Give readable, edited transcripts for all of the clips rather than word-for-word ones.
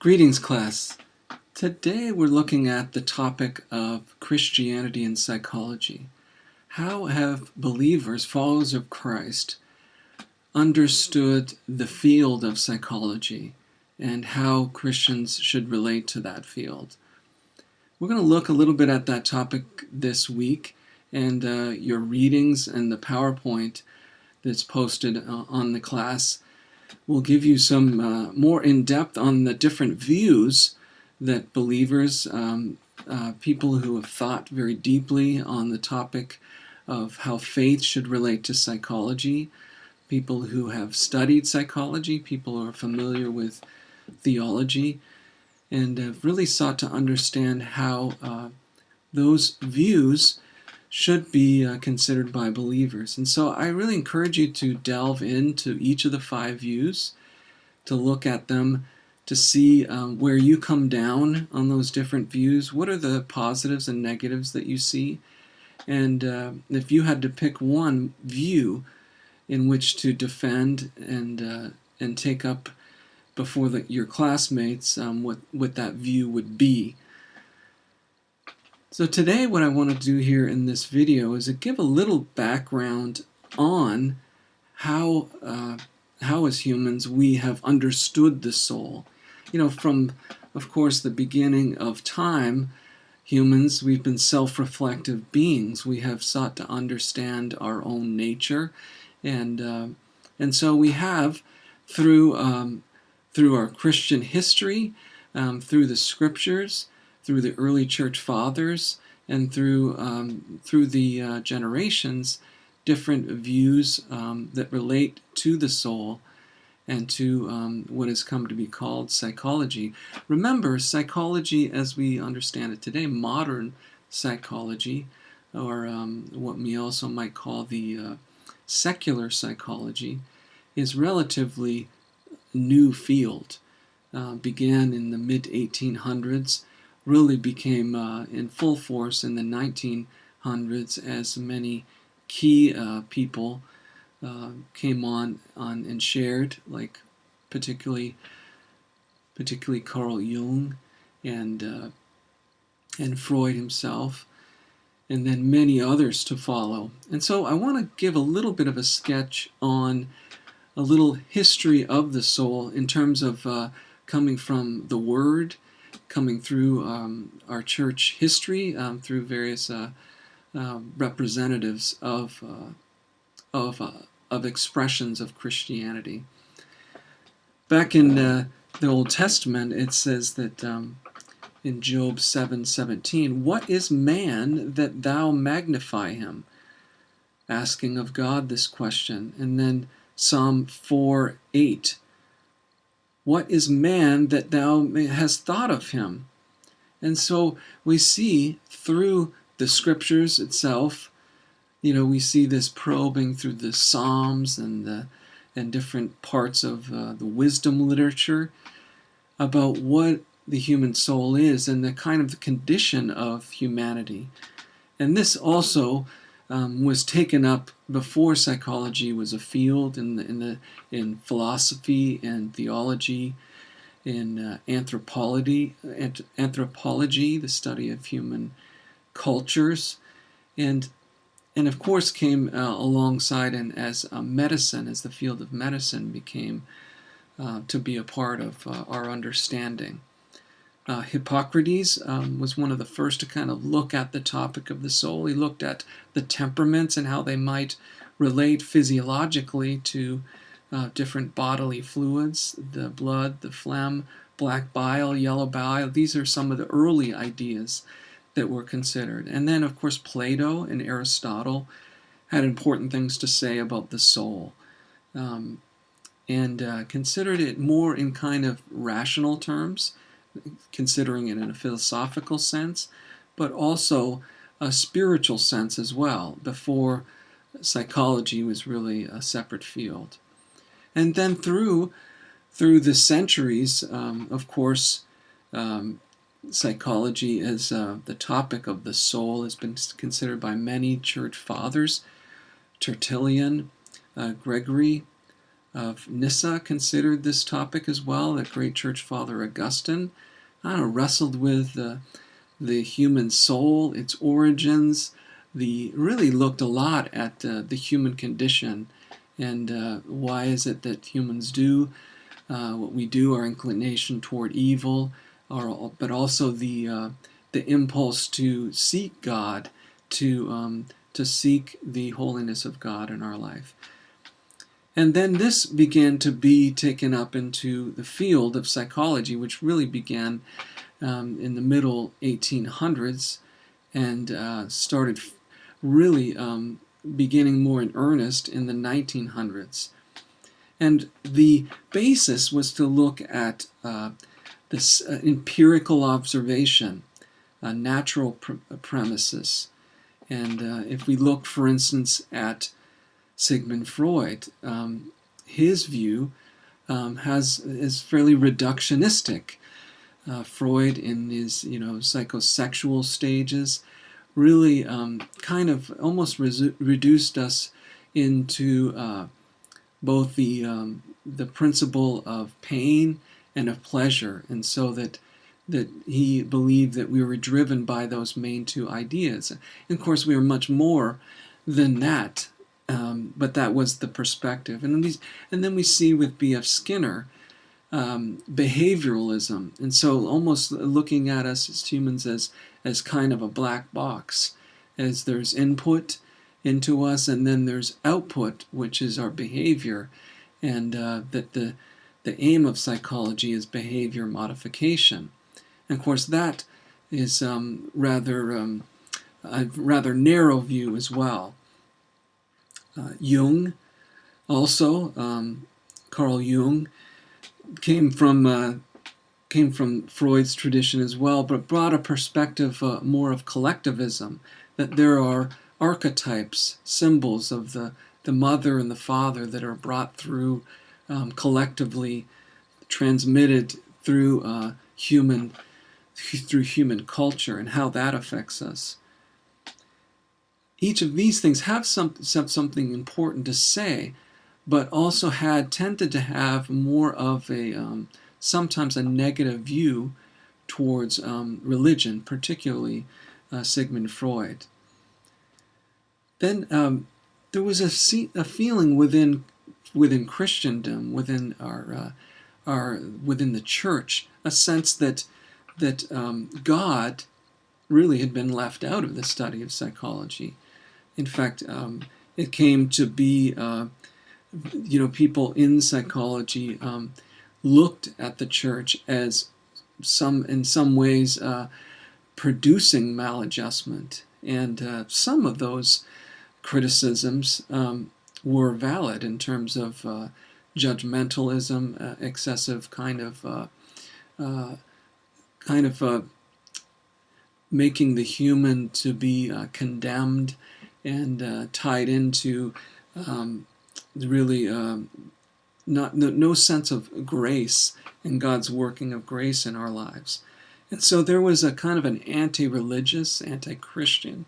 Greetings, class. Today we're looking at the topic of Christianity and psychology. How have believers, followers of Christ, understood the field of psychology and how Christians should relate to that field? We're going to look a little bit at that topic this week, and your readings and the PowerPoint that's posted on the class will give you some more in-depth on the different views that believers, people who have thought very deeply on the topic of how faith should relate to psychology, people who have studied psychology, people who are familiar with theology, and have really sought to understand how those views should be considered by believers. And so I really encourage you to delve into each of the 5 views, to look at them, to see where you come down on those different views. What are the positives and negatives that you see? And if you had to pick one view in which to defend and take up before your classmates, what that view would be. So today what I want to do here in this video is to give a little background on how as humans we have understood the soul. You know, from, of course, the beginning of time, humans, we've been self-reflective beings. We have sought to understand our own nature, and so we have, through our Christian history, through the scriptures, through the early church fathers, and through the generations, different views that relate to the soul and to what has come to be called psychology. Remember, psychology as we understand it today, modern psychology, or what we also might call the secular psychology, is relatively new field. Began in the mid-1800s, really became in full force in the 1900s as many key people came on and shared, like particularly Carl Jung and Freud himself, and then many others to follow. And so I want to give a little bit of a sketch on a little history of the soul in terms of coming from the Word, coming through our church history, through various representatives of expressions of Christianity. Back in the Old Testament, it says that in Job 7:17, "What is man that thou magnify him?" Asking of God this question. And then Psalm 4:8, "What is man that thou hast thought of him?" And so we see through the scriptures itself, you know, we see this probing through the Psalms and different parts of the wisdom literature about what the human soul is and the kind of the condition of humanity. And this also was taken up before psychology was a field in philosophy and theology, in anthropology, the study of human cultures, and of course came alongside and as medicine, as the field of medicine became to be a part of our understanding. Hippocrates was one of the first to kind of look at the topic of the soul. He looked at the temperaments and how they might relate physiologically to different bodily fluids, the blood, the phlegm, black bile, yellow bile. These are some of the early ideas that were considered. And then, of course, Plato and Aristotle had important things to say about the soul, and considered it more in kind of rational terms, considering it in a philosophical sense, but also a spiritual sense as well, before psychology was really a separate field. And then through the centuries, of course, psychology as the topic of the soul has been considered by many church fathers, Tertullian, Gregory, of Nyssa considered this topic as well. The great church father Augustine wrestled with the human soul, its origins. Really looked a lot at the human condition and why is it that humans do what we do, our inclination toward evil, but also the impulse to seek God, to seek the holiness of God in our life. And then this began to be taken up into the field of psychology, which really began in the middle 1800s and started really beginning more in earnest in the 1900s. And the basis was to look at this empirical observation, natural premises. And if we look, for instance, at Sigmund Freud, his view is fairly reductionistic. Freud, in his psychosexual stages, really kind of almost reduced us into both the principle of pain and of pleasure, and so that he believed that we were driven by those main two ideas. And of course, we are much more than that, but that was the perspective. And then we see with B.F. Skinner behavioralism, and so almost looking at us as humans as kind of a black box, as there's input into us, and then there's output, which is our behavior, and that the aim of psychology is behavior modification. And of course, that is a rather narrow view as well. Jung, also, Carl Jung, came from Freud's tradition as well, but brought a perspective more of collectivism, that there are archetypes, symbols of the mother and the father that are brought through collectively, transmitted through human culture, and how that affects us. Each of these things have something important to say, but also tended to have more of sometimes a negative view towards religion, particularly Sigmund Freud. Then there was a feeling within Christendom, within within the church, a sense that God really had been left out of the study of psychology. In fact, it came to be people in psychology looked at the church as in some ways producing maladjustment, and some of those criticisms were valid in terms of judgmentalism, excessive kind of making the human to be condemned and tied into really no sense of grace and God's working of grace in our lives. And so there was a kind of an anti-religious, anti-Christian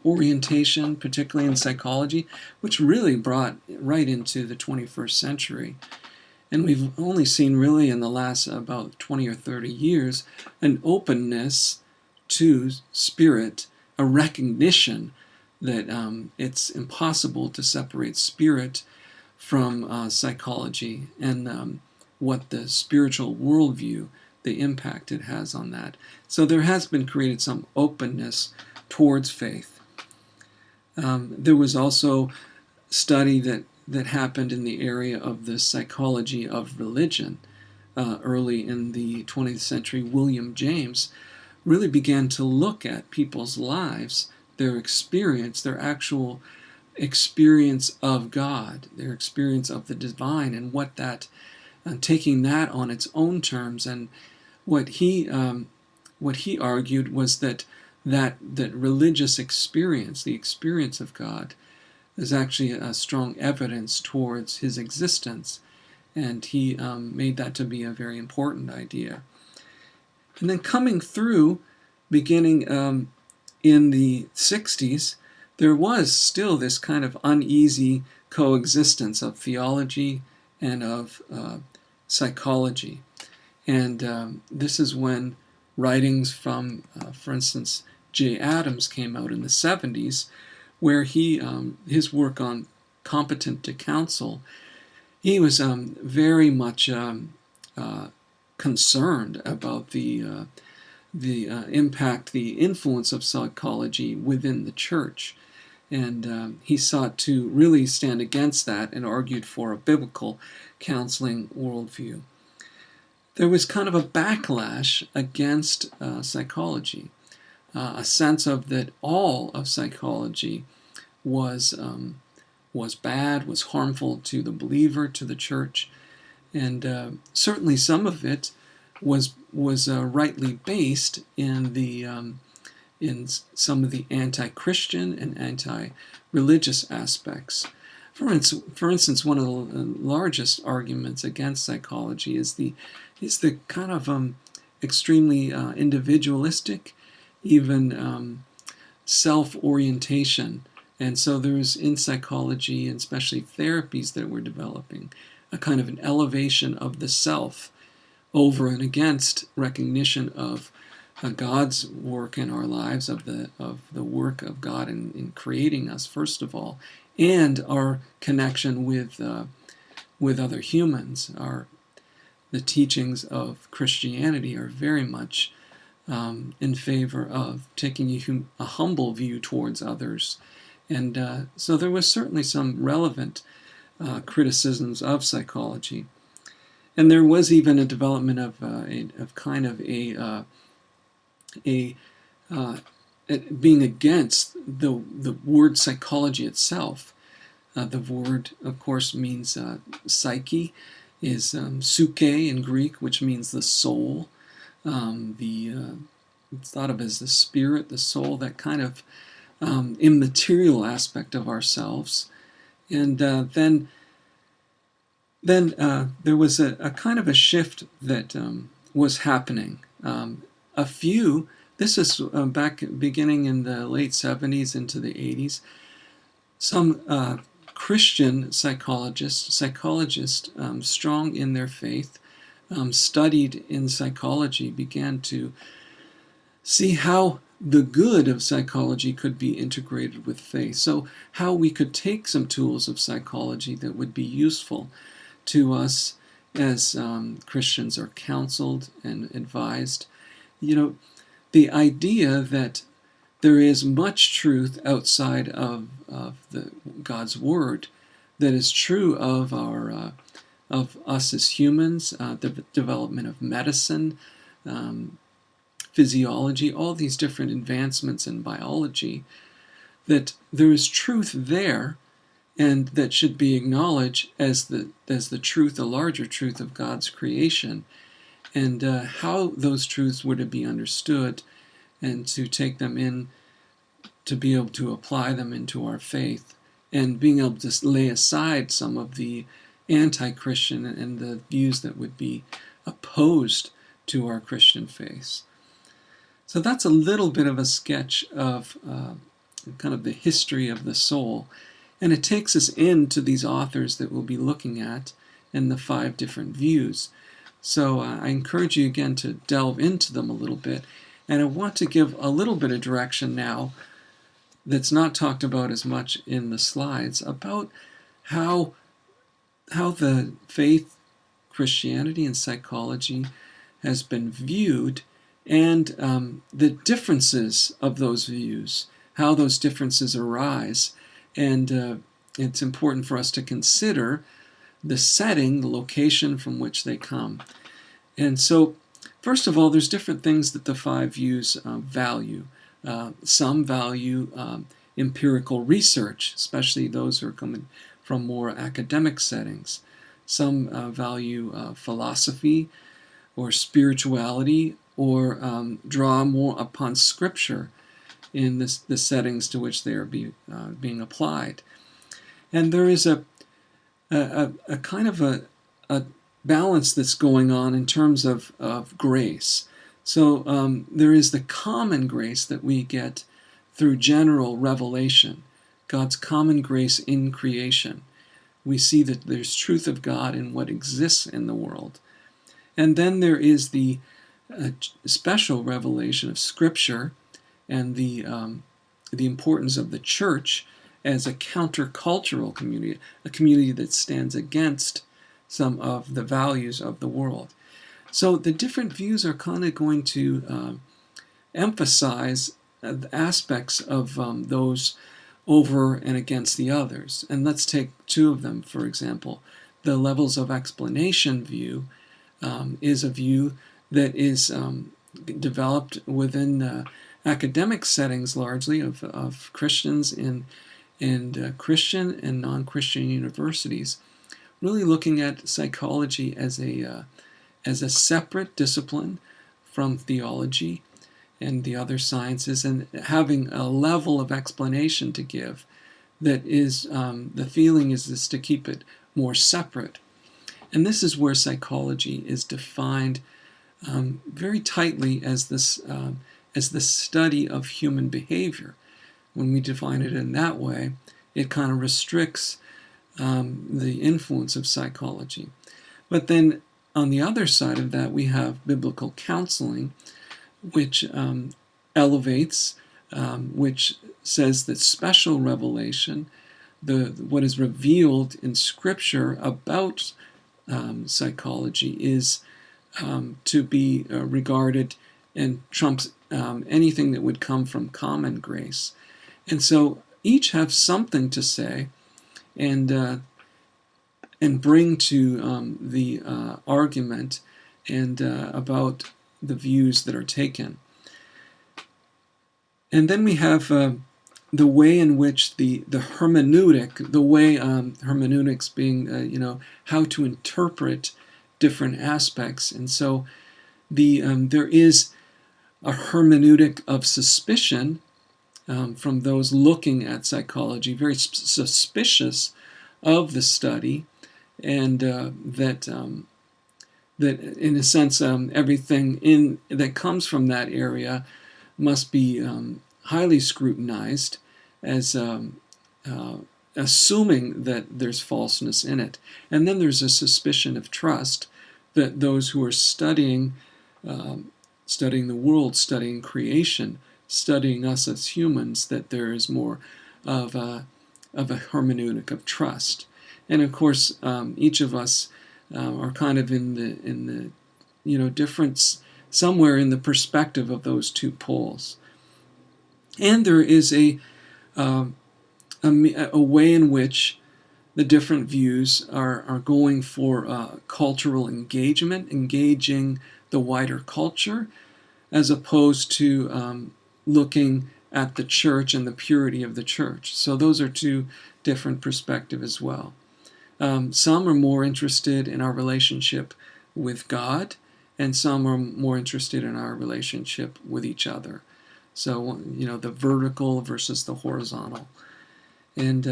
orientation, particularly in psychology, which really brought right into the 21st century. And we've only seen really in the last about 20 or 30 years an openness to spirit, a recognition that it's impossible to separate spirit from psychology, and what the spiritual worldview, the impact it has on that. So there has been created some openness towards faith. There was also study that happened in the area of the psychology of religion. Early in the 20th century, William James really began to look at people's lives, their experience, their actual experience of God, their experience of the divine, and what that, taking that on its own terms. And what he argued was that religious experience, the experience of God, is actually a strong evidence towards his existence, and he made that to be a very important idea. And then coming through, beginning in the 60s, there was still this kind of uneasy coexistence of theology and of psychology. And this is when writings from, for instance, J. Adams came out in the 70s, where his work on competent to counsel, he was very much concerned about the impact, the influence of psychology within the church. And he sought to really stand against that and argued for a biblical counseling worldview. There was kind of a backlash against psychology, a sense of that all of psychology was bad, was harmful to the believer, to the church, and certainly some of it was rightly based in some of the anti-Christian and anti-religious aspects. For instance, one of the largest arguments against psychology is the kind of extremely individualistic, even self-orientation. And so there's, in psychology, and especially therapies that we're developing, a kind of an elevation of the self over and against recognition of God's work in our lives, of the work of God in creating us, first of all, and our connection with other humans. The teachings of Christianity are very much in favor of taking a humble view towards others. And so there was certainly some relevant criticisms of psychology. And there was even a development of being against the word psychology itself. The word, of course, means psyche, is psyche in Greek, which means the soul. It's thought of as the spirit, the soul, that kind of immaterial aspect of ourselves. And then there was a kind of a shift that was happening. This is back beginning in the late 70s into the 80s. Some Christian psychologists strong in their faith, studied in psychology, began to see how the good of psychology could be integrated with faith. So how we could take some tools of psychology that would be useful to us as Christians are counseled and advised. The idea that there is much truth outside of God's Word that is true of us as humans, the development of medicine, physiology, all these different advancements in biology, that there is truth there, and that should be acknowledged as the truth, the larger truth of God's creation, and how those truths were to be understood, and to take them in, to be able to apply them into our faith, and being able to lay aside some of the anti-Christian and the views that would be opposed to our Christian faith. So that's a little bit of a sketch of kind of the history of the soul. And it takes us into these authors that we'll be looking at and the 5 different views. So I encourage you again to delve into them a little bit. And I want to give a little bit of direction now that's not talked about as much in the slides about how the faith, Christianity, and psychology has been viewed, and the differences of those views, how those differences arise. And it's important for us to consider the setting, the location from which they come. And so, first of all, there's different things that the 5 views value. Some value empirical research, especially those who are coming from more academic settings. Some value philosophy or spirituality, or draw more upon Scripture in the settings to which they are being applied. And there is a kind of a balance that's going on in terms of grace. So there is the common grace that we get through general revelation, God's common grace in creation. We see that there's truth of God in what exists in the world. And then there is the special revelation of Scripture and the importance of the church as a countercultural community, a community that stands against some of the values of the world. So the different views are kind of going to emphasize aspects of those over and against the others. And let's take two of them, for example. The levels of explanation view is a view that is developed within academic settings largely of Christians in Christian and non-Christian universities, really looking at psychology as a separate discipline from theology and the other sciences, and having a level of explanation to give that is, the feeling is to keep it more separate. And this is where psychology is defined very tightly as the study of human behavior. When we define it in that way, it kind of restricts the influence of psychology. But then on the other side of that, we have biblical counseling, which elevates, which says that special revelation, what is revealed in Scripture about psychology, is to be regarded and trumps anything that would come from common grace. And so each have something to say and bring to the argument and about the views that are taken. And then we have the way in which the hermeneutic, the way hermeneutics being how to interpret different aspects. And so there is a hermeneutic of suspicion from those looking at psychology, very suspicious of the study, and that in a sense everything that comes from that area must be highly scrutinized as assuming that there's falseness in it. And then there's a suspicion of trust that those who are studying the world, studying creation, studying us as humans, that there is more of a hermeneutic of trust. And of course, each of us are kind of in the difference somewhere in the perspective of those two poles. And there is a way in which the different views are going for cultural engagement, engaging the wider culture, as opposed to looking at the church and the purity of the church. So those are two different perspectives as well. Some are more interested in our relationship with God, and some are more interested in our relationship with each other. So, the vertical versus the horizontal. And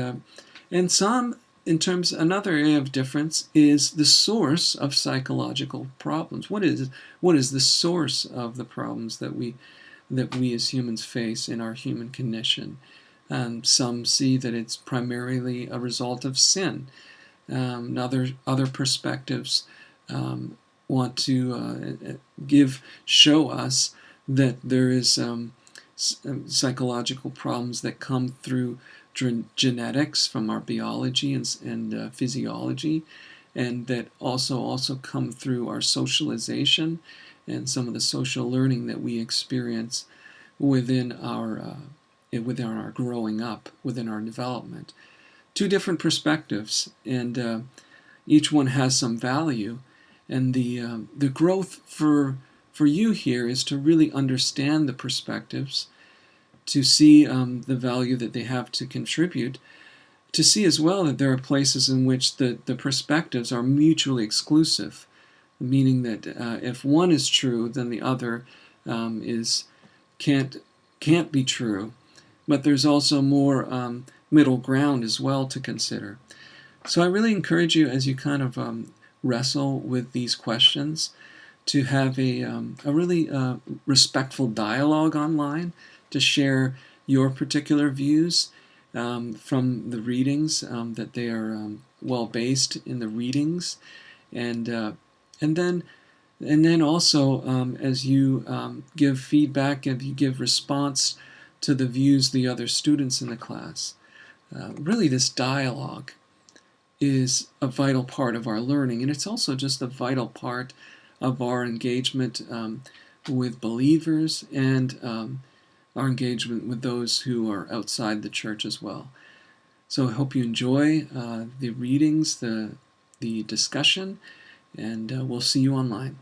some, another area of difference is the source of psychological problems. What is the source of the problems that we as humans face in our human condition? Some see that it's primarily a result of sin. Other perspectives want to show us that there is psychological problems that come through genetics from our biology and physiology, and that also come through our socialization and some of the social learning that we experience within our growing up, within our development. Two different perspectives, and each one has some value. And the growth for you here is to really understand the perspectives, to see the value that they have to contribute, to see as well that there are places in which the perspectives are mutually exclusive, meaning that if one is true, then the other can't be true. But there's also more middle ground as well to consider. So I really encourage you, as you kind of wrestle with these questions, to have a really respectful dialogue online, to share your particular views, from the readings, that they are well based in the readings, and and then also, as you give feedback, and you give response to the views of the other students in the class, really this dialogue is a vital part of our learning, and it's also just a vital part of our engagement with believers, and our engagement with those who are outside the church as well. So I hope you enjoy the readings, the discussion, and we'll see you online.